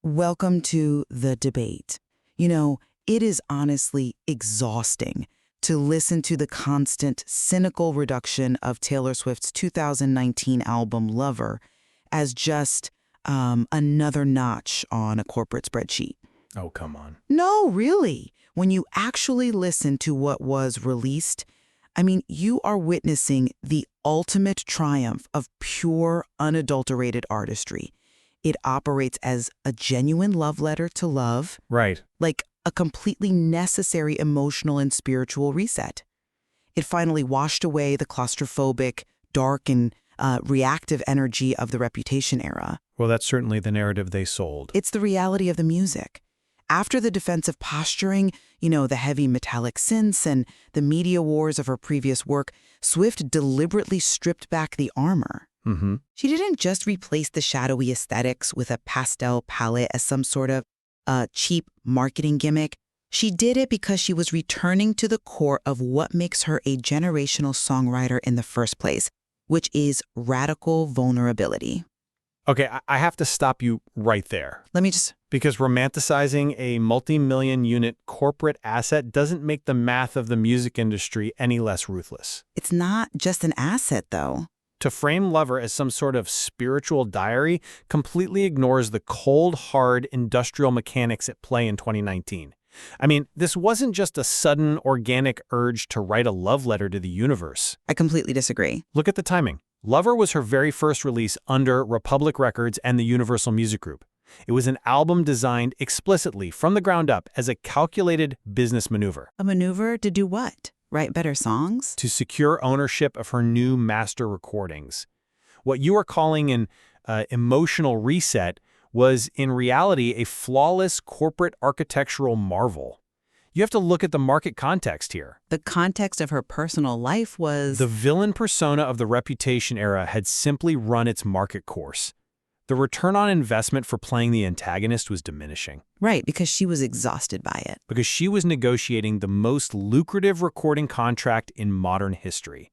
Welcome to the debate. It is honestly exhausting to listen to the constant, cynical reduction of Taylor Swift's 2019 album Lover as just another notch on a corporate spreadsheet. Oh, come on. No, really. When you actually listen to what was released, you are witnessing the ultimate triumph of pure, unadulterated artistry. It operates as a genuine love letter to love. Right. Like a completely necessary emotional and spiritual reset. It finally washed away the claustrophobic, dark, and reactive energy of the Reputation era. Well, that's certainly the narrative they sold. It's the reality of the music. After the defensive posturing, the heavy metallic synths and the media wars of her previous work, Swift deliberately stripped back the armor. Mm-hmm. She didn't just replace the shadowy aesthetics with a pastel palette as some sort of cheap marketing gimmick. She did it because she was returning to the core of what makes her a generational songwriter in the first place, which is radical vulnerability. Okay, I have to stop you right there. Because romanticizing a multi-million unit corporate asset doesn't make the math of the music industry any less ruthless. It's not just an asset, though. To frame Lover as some sort of spiritual diary completely ignores the cold, hard industrial mechanics at play in 2019. This wasn't just a sudden, organic urge to write a love letter to the universe. I completely disagree. Look at the timing. Lover was her very first release under Republic Records and the Universal Music Group. It was an album designed explicitly from the ground up as a calculated business maneuver. A maneuver to do what? Write better songs? To secure ownership of her new master recordings. What you are calling an emotional reset was in reality a flawless corporate architectural marvel. You have to look at the market context here. The context of her personal life was... The villain persona of the Reputation era had simply run its market course. The return on investment for playing the antagonist was diminishing. Right, because she was exhausted by it. Because she was negotiating the most lucrative recording contract in modern history.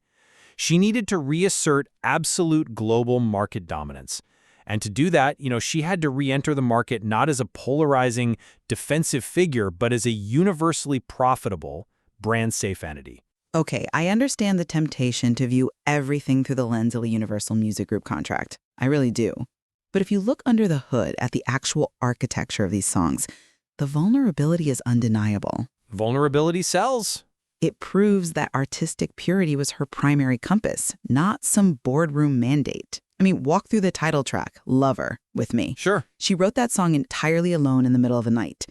She needed to reassert absolute global market dominance. And to do that, she had to re-enter the market not as a polarizing, defensive figure, but as a universally profitable, brand-safe entity. Okay, I understand the temptation to view everything through the lens of a Universal Music Group contract. I really do. But if you look under the hood at the actual architecture of these songs, the vulnerability is undeniable. Vulnerability sells. It proves that artistic purity was her primary compass, not some boardroom mandate. Walk through the title track, Lover, with me. Sure. She wrote that song entirely alone in the middle of the night.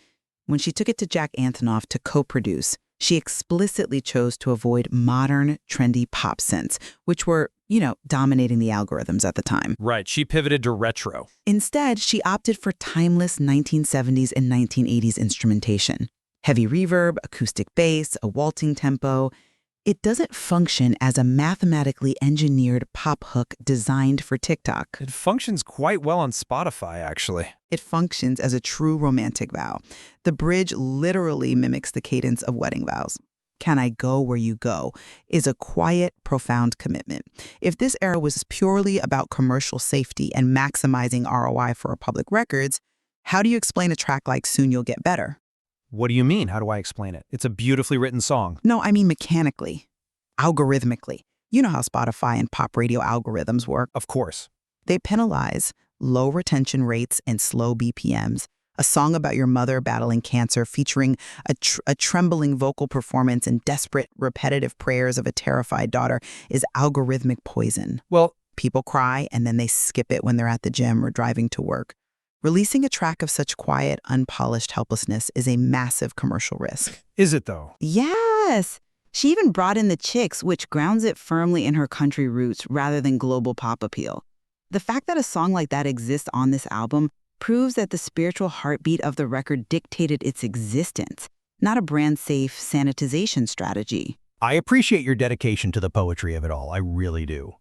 When she took it to Jack Antonoff to co-produce, she explicitly chose to avoid modern, trendy pop synths, which were, dominating the algorithms at the time. Right. She pivoted to retro. Instead, she opted for timeless 1970s and 1980s instrumentation. Heavy reverb, acoustic bass, a waltzing tempo. It doesn't function as a mathematically engineered pop hook designed for TikTok. It functions quite well on Spotify, actually. It functions as a true romantic vow. The bridge literally mimics the cadence of wedding vows. Can I go where you go is a quiet, profound commitment. If this era was purely about commercial safety and maximizing ROI for Republic Records, how do you explain a track like Soon You'll Get Better? What do you mean? How do I explain it? It's a beautifully written song. No, mechanically, algorithmically. You know how Spotify and pop radio algorithms work. Of course. They penalize low retention rates and slow BPMs. A song about your mother battling cancer featuring a trembling vocal performance and desperate, repetitive prayers of a terrified daughter is algorithmic poison. Well, people cry and then they skip it when they're at the gym or driving to work. Releasing a track of such quiet, unpolished helplessness is a massive commercial risk. Is it, though? Yes. She even brought in the Chicks, which grounds it firmly in her country roots rather than global pop appeal. The fact that a song like that exists on this album proves that the spiritual heartbeat of the record dictated its existence, not a brand-safe sanitization strategy. I appreciate your dedication to the poetry of it all, I really do.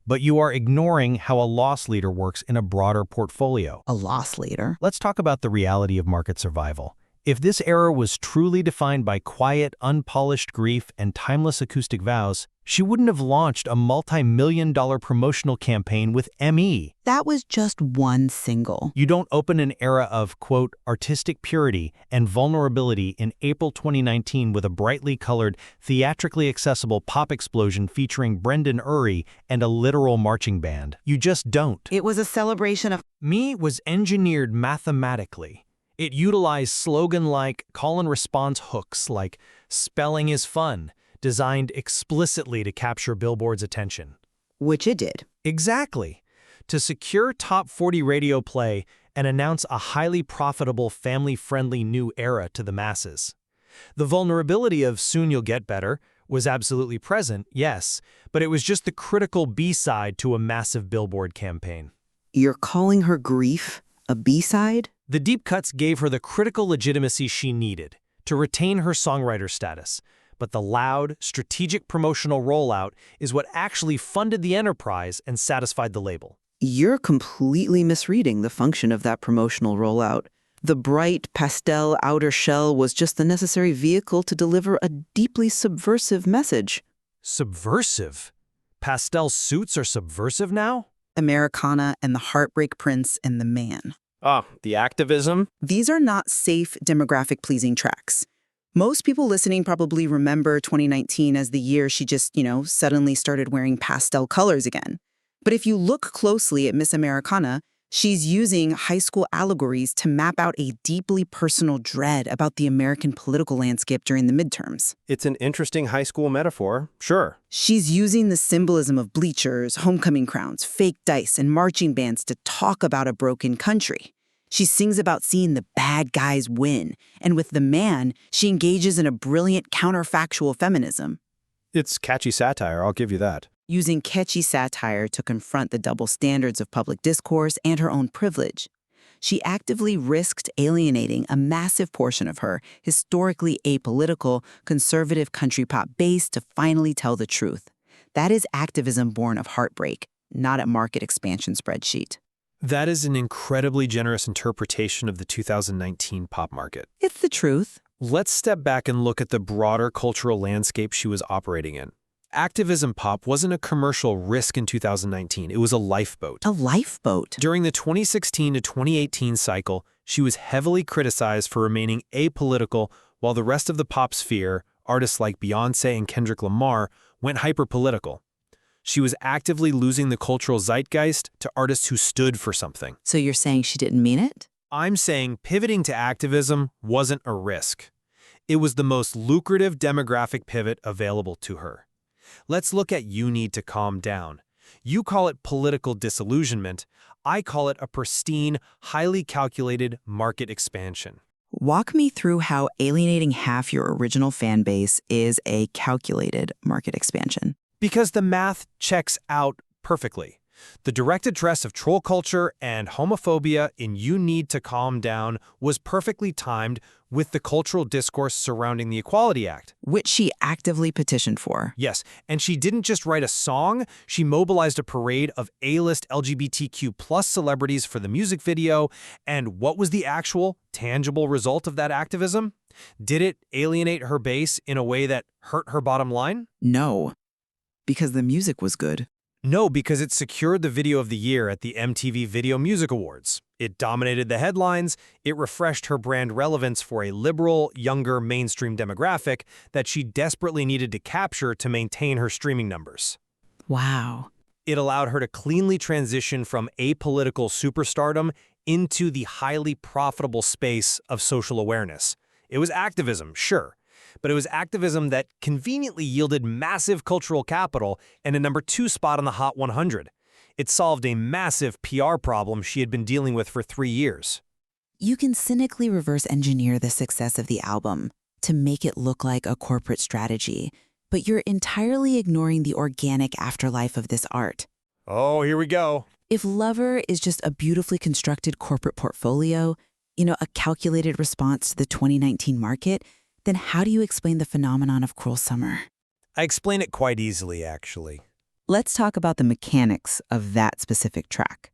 But you are ignoring how a loss leader works in a broader portfolio. A loss leader? Let's talk about the reality of market survival. If this era was truly defined by quiet, unpolished grief and timeless acoustic vows, She wouldn't have launched a multi-million-dollar promotional campaign with ME. That was just one single. You don't open an era of, quote, artistic purity and vulnerability in April 2019 with a brightly colored, theatrically accessible pop explosion featuring Brendan Urie and a literal marching band. You just don't. It was a celebration of Me was engineered mathematically. It utilized slogan-like call-and-response hooks like "spelling is fun," designed explicitly to capture Billboard's attention. which it did. Exactly. To secure top 40 radio play and announce a highly profitable, family-friendly new era to the masses. The vulnerability of "Soon You'll Get Better" was absolutely present, yes, but it was just the critical B-side to a massive Billboard campaign. You're calling her grief a B-side? The deep cuts gave her the critical legitimacy she needed to retain her songwriter status, but the loud, strategic promotional rollout is what actually funded the enterprise and satisfied the label. You're completely misreading the function of that promotional rollout. The bright, pastel outer shell was just the necessary vehicle to deliver a deeply subversive message. Subversive? Pastel suits are subversive now? Americana and the Heartbreak Prince and the Man. The activism? These are not safe, demographic-pleasing tracks. Most people listening probably remember 2019 as the year she just, suddenly started wearing pastel colors again. But if you look closely at Miss Americana, she's using high school allegories to map out a deeply personal dread about the American political landscape during the midterms. It's an interesting high school metaphor, sure. She's using the symbolism of bleachers, homecoming crowns, fake dice, and marching bands to talk about a broken country. She sings about seeing the bad guys win, and with the Man, she engages in a brilliant counterfactual feminism, It's catchy satire, I'll give you that. using catchy satire to confront the double standards of public discourse and her own privilege. She actively risked alienating a massive portion of her historically apolitical, conservative country pop base to finally tell the truth. That is activism born of heartbreak, not a market expansion spreadsheet. That is an incredibly generous interpretation of the 2019 pop market. It's the truth. Let's step back and look at the broader cultural landscape she was operating in. Activism pop wasn't a commercial risk in 2019, it was a lifeboat. A lifeboat. During the 2016 to 2018 cycle, she was heavily criticized for remaining apolitical while the rest of the pop sphere, artists like Beyoncé and Kendrick Lamar, went hyperpolitical. She was actively losing the cultural zeitgeist to artists who stood for something. So you're saying she didn't mean it? I'm saying pivoting to activism wasn't a risk. It was the most lucrative demographic pivot available to her. Let's look at "You Need to Calm Down." You call it political disillusionment. I call it a pristine, highly calculated market expansion. Walk me through how alienating half your original fan base is a calculated market expansion. Because the math checks out perfectly. The direct address of troll culture and homophobia in "You Need to Calm Down" was perfectly timed with the cultural discourse surrounding the Equality Act. Which she actively petitioned for. Yes, and she didn't just write a song, she mobilized a parade of A-list LGBTQ+ celebrities for the music video. And what was the actual, tangible result of that activism? Did it alienate her base in a way that hurt her bottom line? No, because the music was good. No, because it secured the Video of the Year at the MTV Video Music Awards. It dominated the headlines, it refreshed her brand relevance for a liberal, younger, mainstream demographic that she desperately needed to capture to maintain her streaming numbers. Wow. It allowed her to cleanly transition from apolitical superstardom into the highly profitable space of social awareness. It was activism, sure, but it was activism that conveniently yielded massive cultural capital and a #2 spot on the Hot 100. It solved a massive PR problem she had been dealing with for 3 years. You can cynically reverse engineer the success of the album to make it look like a corporate strategy, but you're entirely ignoring the organic afterlife of this art. Oh, here we go. If Lover is just a beautifully constructed corporate portfolio, a calculated response to the 2019 market, then how do you explain the phenomenon of Cruel Summer? I explain it quite easily, actually. Let's talk about the mechanics of that specific track.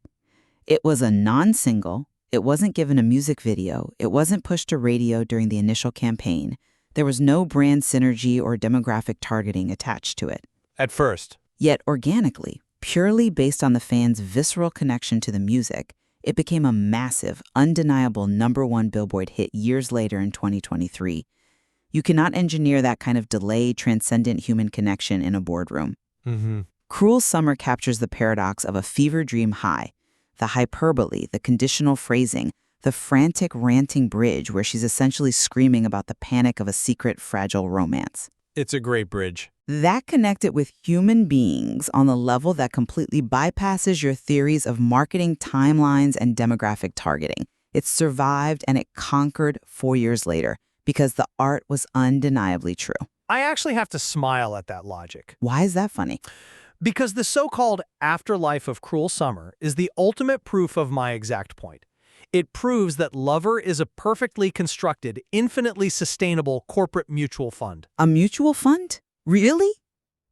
It was a non-single, it wasn't given a music video, it wasn't pushed to radio during the initial campaign. There was no brand synergy or demographic targeting attached to it. At first. Yet organically, purely based on the fans' visceral connection to the music, it became a massive, undeniable #1 Billboard hit years later in 2023. You cannot engineer that kind of delayed, transcendent human connection in a boardroom. Cruel Summer captures the paradox of a fever dream high, the hyperbole, the conditional phrasing, the frantic, ranting bridge where she's essentially screaming about the panic of a secret, fragile romance. It's a great bridge. That connected with human beings on the level that completely bypasses your theories of marketing timelines and demographic targeting. It survived and it conquered 4 years later because the art was undeniably true. I actually have to smile at that logic. Why is that funny? Because the so-called afterlife of Cruel Summer is the ultimate proof of my exact point. It proves that Lover is a perfectly constructed, infinitely sustainable corporate mutual fund. A mutual fund? Really?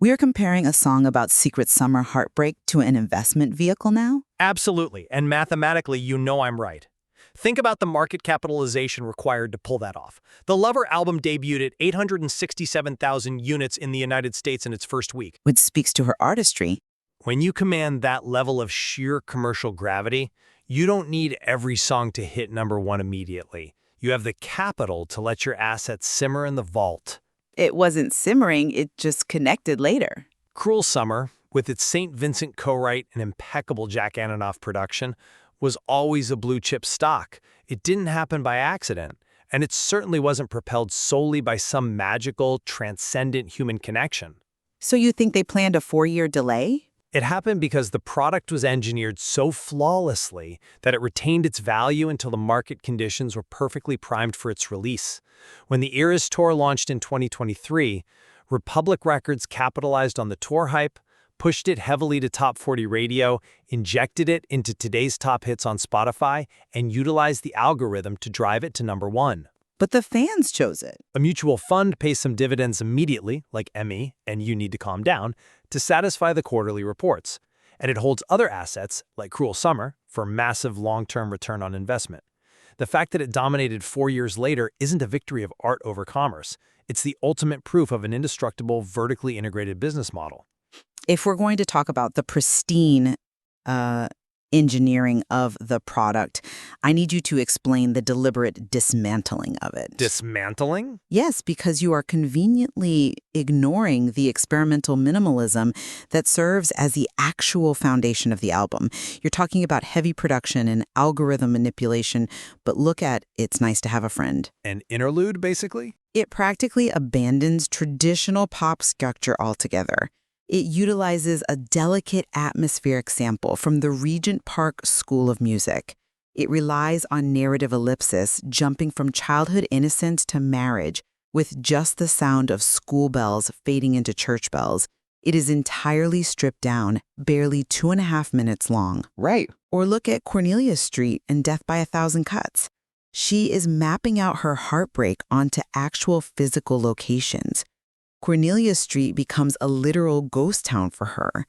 We are comparing a song about secret summer heartbreak to an investment vehicle now? Absolutely, and mathematically, you know I'm right. Think about the market capitalization required to pull that off. The Lover album debuted at 867,000 units in the United States in its first week. Which speaks to her artistry. When you command that level of sheer commercial gravity, you don't need every song to hit #1 immediately. You have the capital to let your assets simmer in the vault. It wasn't simmering, it just connected later. Cruel Summer, with its St. Vincent co-write and impeccable Jack Antonoff production, was always a blue-chip stock. It didn't happen by accident, and it certainly wasn't propelled solely by some magical, transcendent human connection. So you think they planned a 4-year delay? It happened because the product was engineered so flawlessly that it retained its value until the market conditions were perfectly primed for its release. When the Eras Tour launched in 2023, Republic Records capitalized on the tour hype, pushed it heavily to top 40 radio, injected it into today's top hits on Spotify, and utilized the algorithm to drive it to #1. But the fans chose it. A mutual fund pays some dividends immediately, like Emmy and You Need to Calm Down, to satisfy the quarterly reports. And it holds other assets, like Cruel Summer, for massive long-term return on investment. The fact that it dominated 4 years later isn't a victory of art over commerce. It's the ultimate proof of an indestructible, vertically integrated business model. If we're going to talk about the pristine engineering of the product, I need you to explain the deliberate dismantling of it. Dismantling? Yes, because you are conveniently ignoring the experimental minimalism that serves as the actual foundation of the album. You're talking about heavy production and algorithm manipulation, but look at It's Nice to Have a Friend. An interlude, basically? It practically abandons traditional pop structure altogether. It utilizes a delicate atmospheric sample from the Regent Park School of Music. It relies on narrative ellipsis, jumping from childhood innocence to marriage, with just the sound of school bells fading into church bells. It is entirely stripped down, barely 2.5 minutes long. Right. Or look at Cornelia Street and Death by a Thousand Cuts. She is mapping out her heartbreak onto actual physical locations. Cornelia Street becomes a literal ghost town for her.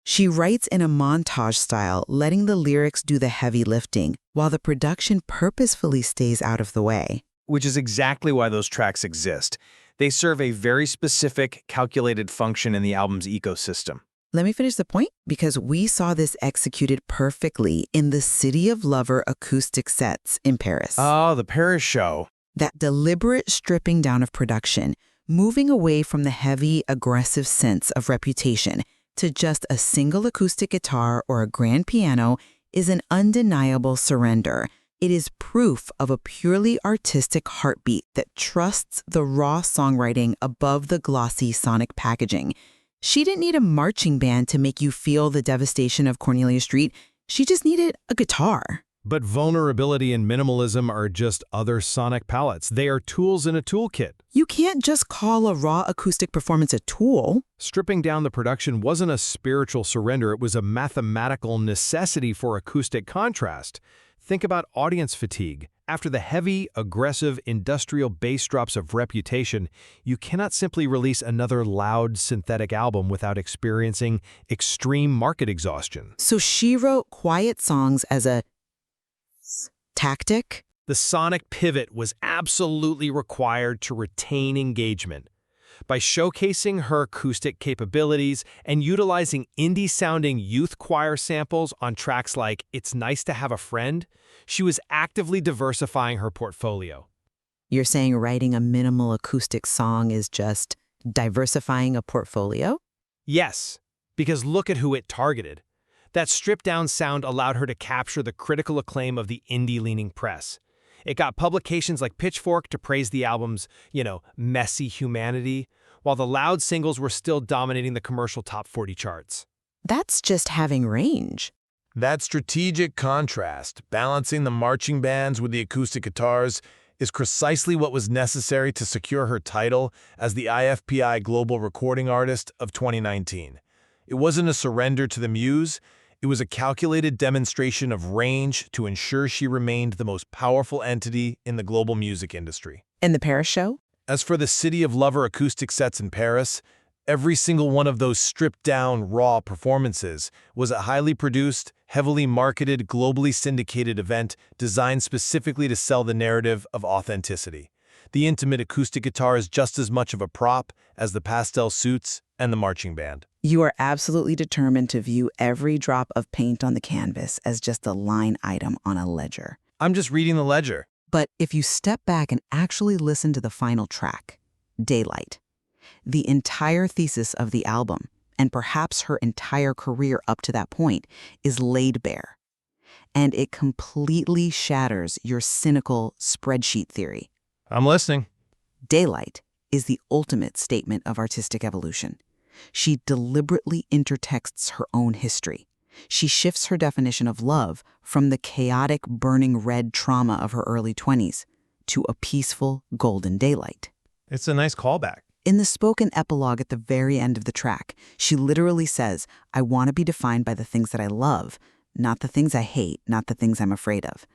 She writes in a montage style, letting the lyrics do the heavy lifting, while the production purposefully stays out of the way. Which is exactly why those tracks exist. They serve a very specific, calculated function in the album's ecosystem. Let me finish the point, because we saw this executed perfectly in the City of Lover acoustic sets in Paris. Oh, the Paris show. That deliberate stripping down of production, moving away from the heavy, aggressive sense of Reputation to just a single acoustic guitar or a grand piano, is an undeniable surrender. It is proof of a purely artistic heartbeat that trusts the raw songwriting above the glossy sonic packaging. She didn't need a marching band to make you feel the devastation of Cornelia Street. She just needed a guitar. But vulnerability and minimalism are just other sonic palettes. They are tools in a toolkit. You can't just call a raw acoustic performance a tool. Stripping down the production wasn't a spiritual surrender. It was a mathematical necessity for acoustic contrast. Think about audience fatigue. After the heavy, aggressive, industrial bass drops of Reputation, you cannot simply release another loud, synthetic album without experiencing extreme market exhaustion. So she wrote quiet songs as a tactic. The sonic pivot was absolutely required to retain engagement. By showcasing her acoustic capabilities and utilizing indie-sounding youth choir samples on tracks like It's Nice to Have a Friend, she was actively diversifying her portfolio. You're saying writing a minimal acoustic song is just diversifying a portfolio? Yes, because look at who it targeted. That stripped-down sound allowed her to capture the critical acclaim of the indie-leaning press. It got publications like Pitchfork to praise the album's, messy humanity, while the loud singles were still dominating the commercial top 40 charts. That's just having range. That strategic contrast, balancing the marching bands with the acoustic guitars, is precisely what was necessary to secure her title as the IFPI Global Recording Artist of 2019. It wasn't a surrender to the muse, it was a calculated demonstration of range to ensure she remained the most powerful entity in the global music industry. And the Paris show? As for the City of Lover acoustic sets in Paris, every single one of those stripped-down, raw performances was a highly produced, heavily marketed, globally syndicated event designed specifically to sell the narrative of authenticity. The intimate acoustic guitar is just as much of a prop as the pastel suits and the marching band. You are absolutely determined to view every drop of paint on the canvas as just a line item on a ledger. I'm just reading the ledger. But if you step back and actually listen to the final track, Daylight, the entire thesis of the album, and perhaps her entire career up to that point, is laid bare. And it completely shatters your cynical spreadsheet theory. I'm listening. Daylight is the ultimate statement of artistic evolution. She deliberately intertexts her own history. She shifts her definition of love from the chaotic, burning red trauma of her early 20s to a peaceful, golden daylight. It's a nice callback. In the spoken epilogue at the very end of the track, she literally says, I want to be defined by the things that I love, not the things I hate, not the things I'm afraid of.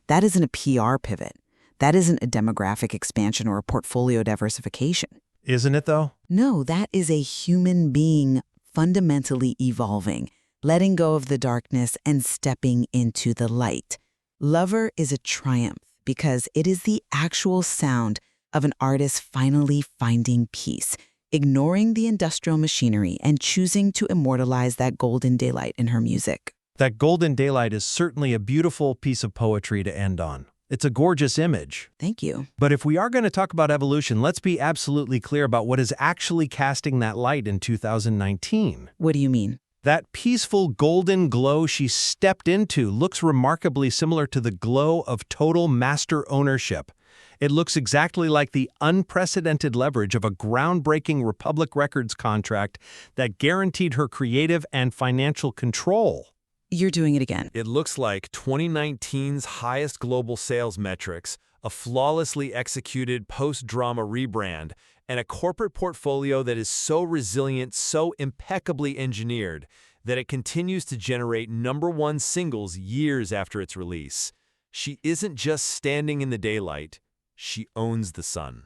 That isn't a PR pivot. That isn't a demographic expansion or a portfolio diversification. Isn't it, though? No, that is a human being fundamentally evolving, letting go of the darkness and stepping into the light. Lover is a triumph because it is the actual sound of an artist finally finding peace, ignoring the industrial machinery and choosing to immortalize that golden daylight in her music. That golden daylight is certainly a beautiful piece of poetry to end on. It's a gorgeous image. Thank you. But if we are going to talk about evolution, let's be absolutely clear about what is actually casting that light in 2019. What do you mean? That peaceful golden glow she stepped into looks remarkably similar to the glow of total master ownership. It looks exactly like the unprecedented leverage of a groundbreaking Republic Records contract that guaranteed her creative and financial control. You're doing it again. It looks like 2019's highest global sales metrics, a flawlessly executed post-drama rebrand, and a corporate portfolio that is so resilient, so impeccably engineered, that it continues to generate #1 singles years after its release. She isn't just standing in the daylight, she owns the sun.